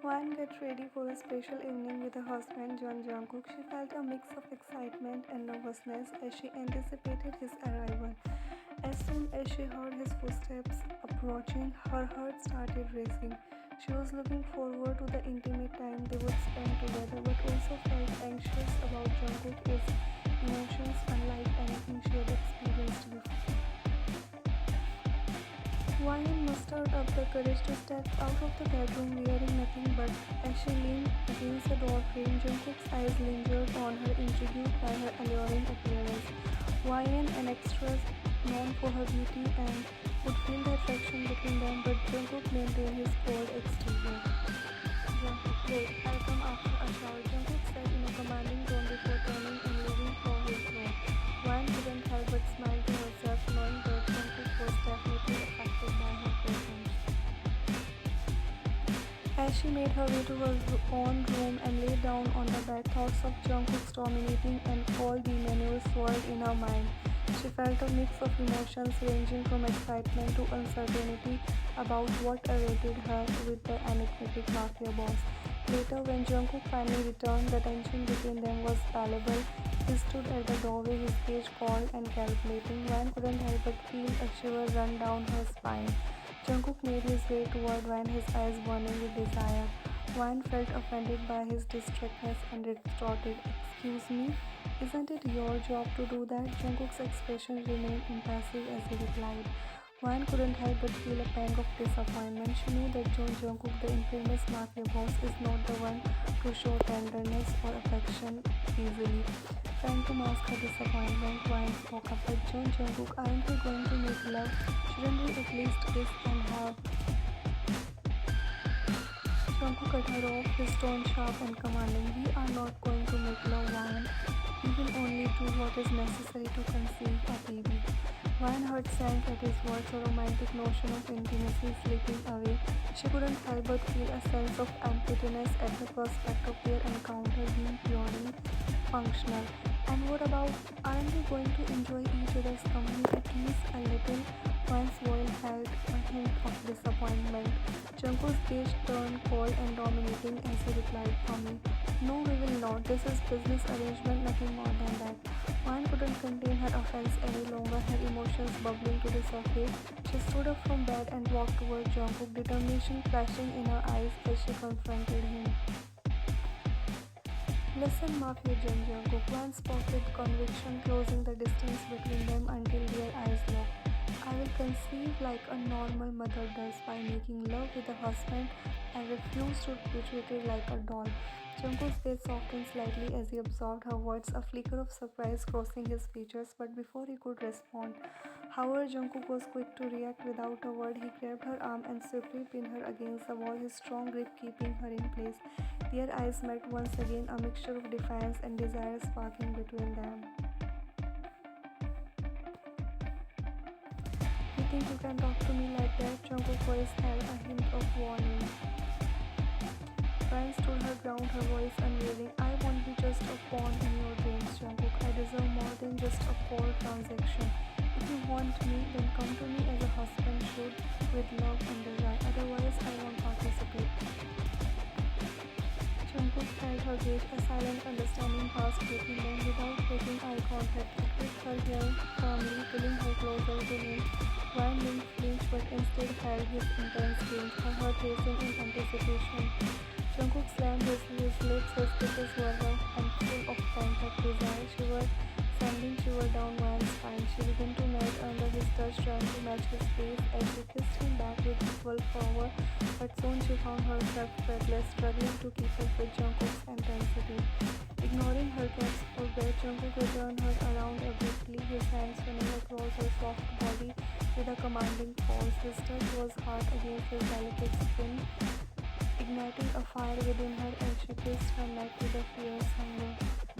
Wan gets ready for a special evening with her husband Jungkook. She felt a mix of excitement and nervousness as she anticipated his arrival. As soon as she heard his footsteps approaching, her heart started racing. She was looking forward to the intimate time they would spend together, but also felt anxious about Jungkook's emotions unlike anything she had experienced before. Ryan mustered up the courage to step out of the bedroom wearing nothing but as she leaned against the door frame, Jungkook's eyes lingered on her, intrigued by her alluring appearance. Ryan, an actress known for her beauty and would feel the attraction between them, but Jungkook maintained his cold exterior. Jungkook, wait, I'll come after a shower, Jungkook said in a commanding tone before turning and leaving for his room. Ryan couldn't help but smile to herself, knowing that Jungkook was definitely affected by her presence. As she made her way to her own room and lay down on the bed, thoughts of Jungkook's dominating and cold demeanor swirled in her mind. She felt a mix of emotions ranging from excitement to uncertainty about what awaited her with the enigmatic mafia boss. Later, when Jungkook finally returned, the tension between them was palpable. He stood at the doorway, his gaze cold and calculating. Van couldn't help but feel a shiver run down her spine. Jungkook made his way toward Van, his eyes burning with desire. Van felt offended by his distractness and retorted, "Excuse me? Isn't it your job to do that?" Jungkook's expression remained impassive as he replied. Van couldn't help but feel a pang of disappointment. She knew that Jungkook, the infamous mafia boss, is not the one to show tenderness or affection easily. Trying to mask her disappointment, Van spoke up, "But Jungkook, aren't we going to make love? Shouldn't we at least kiss and have..." Jungkook cut her off, his tone sharp and commanding. "We are not going to make love, Van. We will only do what is necessary to conceive a baby." Van heart sank at his words, a romantic notion of intimacy slipping away. She couldn't help but feel a sense of emptiness at the prospect of their encounter being purely functional. "And what about, aren't we going to enjoy each other's company at least a little?" Van's voice held a hint of disappointment. Jungkook's gaze turned cold and dominating as he replied firmly, "No, we will not. This is business arrangement, nothing more than that." Van couldn't contain her offense any longer, her emotions bubbling to the surface. She stood up from bed and walked toward Jungkook, determination flashing in her eyes as she confronted him. "Listen, Mafia Jungkook," Van spoke with conviction, closing the distance between them until their eyes locked. "I will conceive like a normal mother does by making love with a husband and refuse to be treated like a doll." Jungkook's face softened slightly as he absorbed her words, a flicker of surprise crossing his features, but before he could respond, however, Jungkook was quick to react without a word. He grabbed her arm and swiftly pinned her against the wall, his strong grip keeping her in place. Their eyes met once again, a mixture of defiance and desire sparking between them. "You think you can talk to me like that?" Jungkook's voice held a hint of warning. Ryan stood her ground, her voice unwavering. "I won't be just a pawn in your dreams, Jungkook. I deserve more than just a cold transaction. If you want me, then come to me as a husband should, with love and desire. Otherwise, I won't participate." Jungkook held her gaze, a silent understanding passed between them without breaking eye contact. He gripped her hair firmly, pulling her closer to him. Ryan didn't flinch but instead held his intense gaze, her heart racing in anticipation. Jungkook slammed his lips, his kisses were rough and full of pent-up desire, sending shiver down Van's spine. She began to melt under his touch, trying to match his pace as she kissed him back with equal fervor, but soon she found herself breathless, struggling to keep up with Jungkook's intensity. Ignoring her gasps for breath, Jungkook returned her around abruptly, his hands running across her soft body with a commanding force. His touch was hard against his delicate skin, igniting a fire within her as she kissed her neck with a fierce hunger.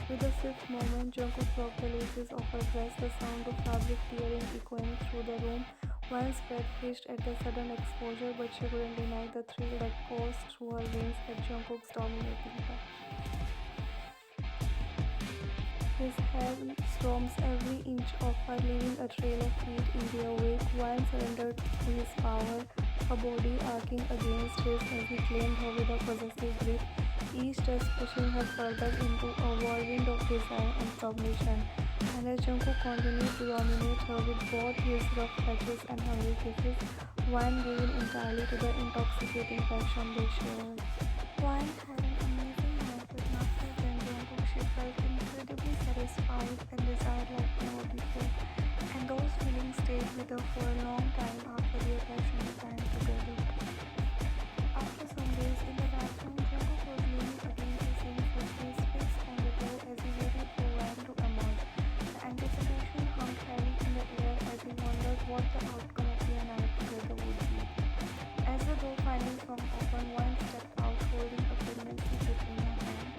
With a swift movement, Jungkook broke the laces of her dress, the sound of fabric tearing echoing through the room. Van's breath fished at the sudden exposure, but she couldn't deny the thrill that coursed through her veins at Jungkook's dominating touch. His hand storms every inch of her, leaving a trail of heat in their wake. Van surrendered to his power, her body arcing against his as he claimed her with a possessive grip, each just pushing her further into a whirlwind of desire and submission. And as Jungkook continued to dominate her with both his rough touches and hungry kisses, Wine gave entirely to the intoxicating passion they shared. Wine had an amazing night with Mafia and Jungkook. She felt incredibly satisfied and desired like never before, and those feelings stayed with her for a long time after their passionate time together. After some days in the bathroom, Jungkook was leaning against the sink with his fixed on the door as he waited for Wine to emerge. The anticipation hung heavy in the air as he wondered what the outcome of their night together would be. As the door finally swung open, Wine stepped out holding a pregnancy kit in her hand.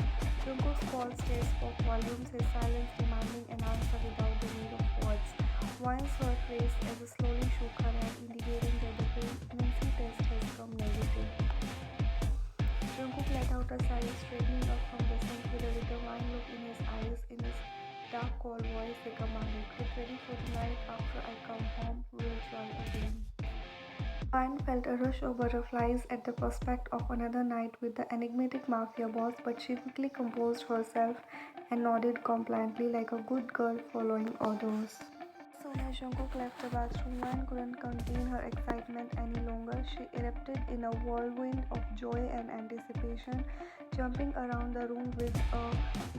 Jungkook's cold stare spoke volumes, his silence demanding an answer without the need of words. Wine's heart raced as he slowly shook her hand, indicating that the pregnancy test has come negative. Jungkook let out a sigh, straightening up from the sink with a determined look in his eyes. In his dark, cold voice, he commanded, "Get ready for tonight. After I come home, we'll try again." Wine felt a rush of butterflies at the prospect of another night with the enigmatic Mafia boss, but she quickly composed herself and nodded compliantly like a good girl following orders. As soon as Jungkook left the bathroom, Wine couldn't contain her excitement any longer. She erupted in a whirlwind of joy and anticipation, jumping around the room with a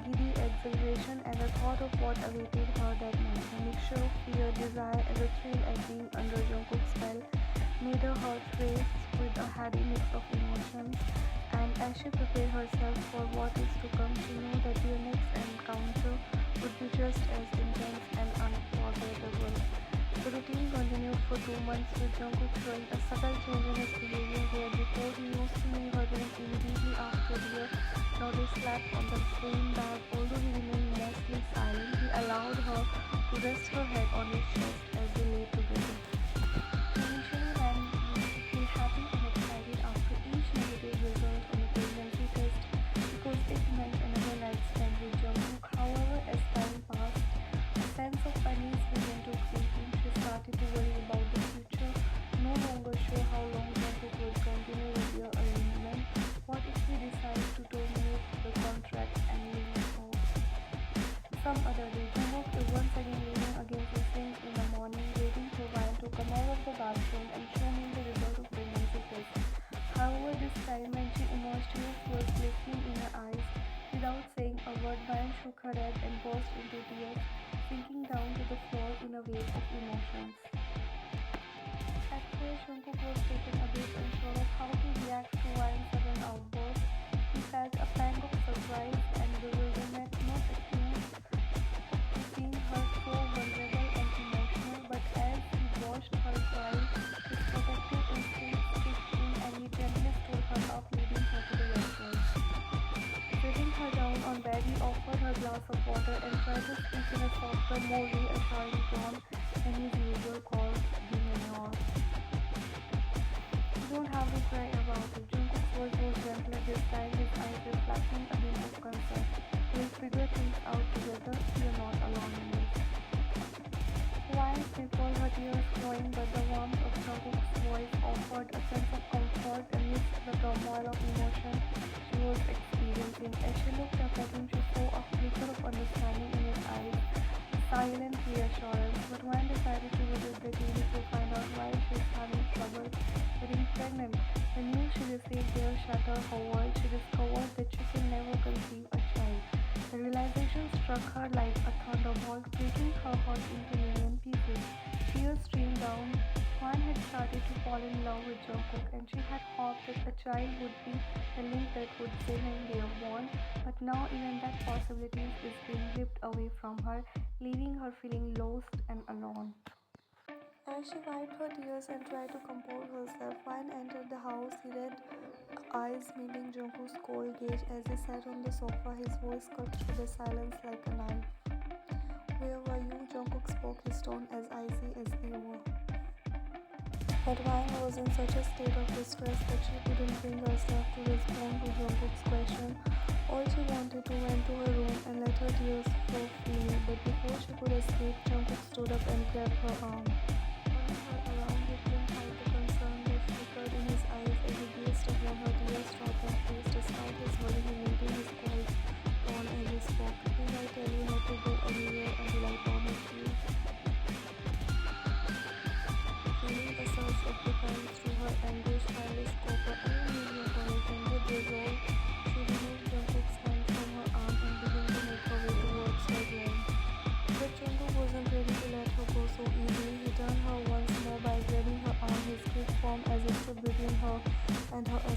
giddy exhilaration and the thought of what awaited her that night. A mixture of fear, desire, and the thrill at being under Jungkook's spell made her heart race with a heady mix of emotions. And as she prepared herself for what is to come, she knew that their next encounter would be just as intense and unforgettable. The routine continued for 2 months, with Jungkook showing a subtle change in his behavior where before he used to leave her room immediately after dinner. Now they slept on the same bed. Although he remained mostly silent, he allowed her to rest her head on his chest as they lay together. Initially, Wang used to feel happy and excited after each negative result on the pregnancy test because it meant another night spent with Jungkook. However, as time passed, a sense of unease began to creep in. She started to worry about the future, no longer sure how long Jungkook would continue with their arrangement. What if he decides to terminate the contract and leave off? Some other day, Jungkook is once again leaning against the sink in the morning, waiting for Wine to come out of the bathroom and show him the result of pregnancy test. However, this time when she emerged, tears were glistening in her eyes. Without saying a word, Wine shook her head and burst into tears, sinking down to the floor in a wave of emotions. At first, Jungkook was taken aback, unsure of how to react to Wine's sudden outburst. He felt a pang of surprise and bewilderment, not accused to seeing her so vulnerable and emotional, but as he watched her cry, his protective instincts kicked in and he gently stood her up, leading her to the restroom. Sitting her down on bed, he offered her a glass of water and tried to speak in a softer, more reassuring tone than his usual call demure. "You don't have to cry about it." Jungkook's voice was gentler this time, his eyes reflecting a hint of concern. "We'll figure things out together. You're not alone in this." Wine stifled her tears flowing, but the warmth of Jungkook's voice offered a sense of comfort amidst the turmoil of emotion she was experiencing. As she looked up at him, she saw a flicker of understanding in his eyes, a silent reassurance. But Wine decided to visit the clinic to find out why she is having trouble getting pregnant. The news she received there shattered her world. She discovered that she can never conceive a child. The realization struck her like a thunderbolt, breaking her heart into a million pieces. Tears streamed down. Wine had started to fall in love with Jungkook, and she had hoped that a child would be the link that would bring them their bond. But now even that possibility is being ripped away from her, leaving her feeling lost and alone. As she wiped her tears and tried to compose herself, Wine entered the house, his red eyes meeting Jungkook's cold gaze as he sat on the sofa, his voice cut through the silence like a knife. "Where were you?" Jungkook spoke, his tone as icy as ever. But Wine was in such a state of distress that she couldn't bring herself to respond to Jungkook's question. All she wanted to went to her room and let her tears flow freely, but before she could escape, Jungkook stood up and grabbed her arm. Turning her around, he couldn't hide the concern that flickered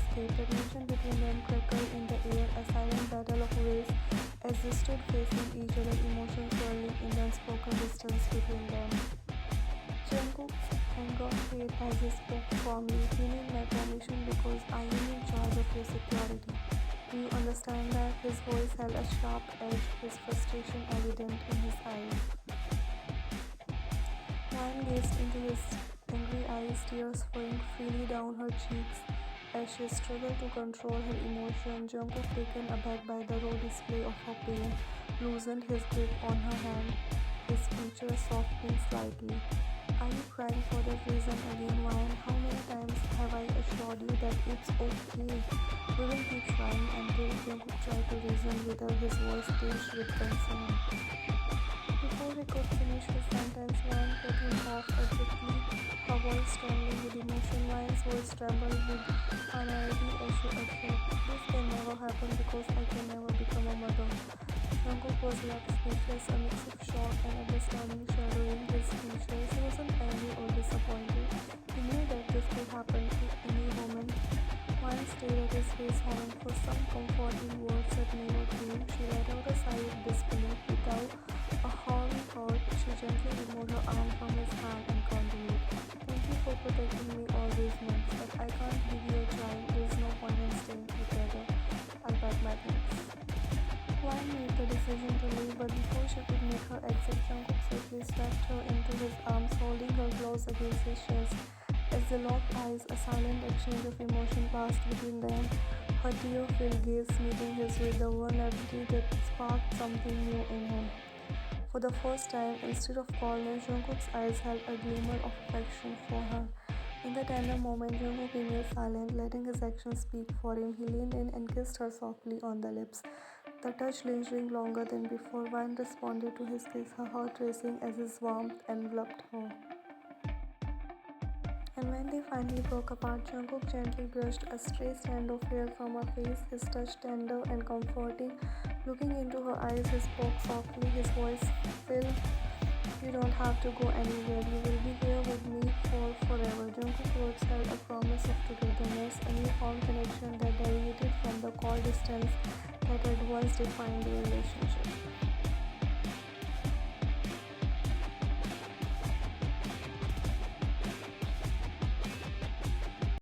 escape. The tension between them crackled in the air, a silent battle of wills as they stood facing each other, emotions swirling in the unspoken distance between them. Jungkook's anger hid as he spoke firmly. "You need my permission because I am in charge of your security. Do you understand that?" His voice held a sharp edge, his frustration evident in his eyes. Ryan gazed into his angry eyes, tears flowing freely down her cheeks as she struggled to control her emotion. Jungkook, taken aback by the raw display of her pain, loosened his grip on her hand, his features softening slightly. "Are you crying for that reason again, Ryan? How many times have I assured you that it's okay? We will keep trying," until Jungkook tried to reason with her, his voice tinged with concern. Before he could finish his sentence, Ryan cut him off abruptly, her voice trembling with emotion. Ryan's voice trembled with finality as she uttered, "This can never happen because I can never become a mother." Jungkook was left speechless, a mix of shock and understanding shadowing his features. He wasn't angry or disappointed. He knew that this could happen to any woman. Ryan stared at his face, hoping for some comforting words that never came. She let out a sigh of disbelief. Without a hurry thought, she gently removed her arm from his hand and continued, "Thank you for protecting me all these months, but I can't give you a child. There's no point in staying together. I'll pack my things." Ryan made the decision to leave, but before she could make her exit, Jungkook safely swept her into his arms, holding her close against his chest. As they locked eyes, a silent exchange of emotion passed between them, her tear-filled gaze meeting his with the vulnerability that sparked something new in him. For the first time, instead of coldness, Jungkook's eyes held a glimmer of affection for her. In the tender moment, Jungkook remained silent, letting his actions speak for him. He leaned in and kissed her softly on the lips, the touch lingering longer than before. Ryan responded to his kiss, her heart racing as his warmth enveloped her. And when they finally broke apart, Jungkook gently brushed a stray strand of hair from her face, his touch tender and comforting. Looking into her eyes, he spoke softly, his voice filled, "You don't have to go anywhere. You will be here with me for forever." Jungkook's words held a promise of togetherness, a newfound connection that deviated from the cold distance that had once defined their relationship.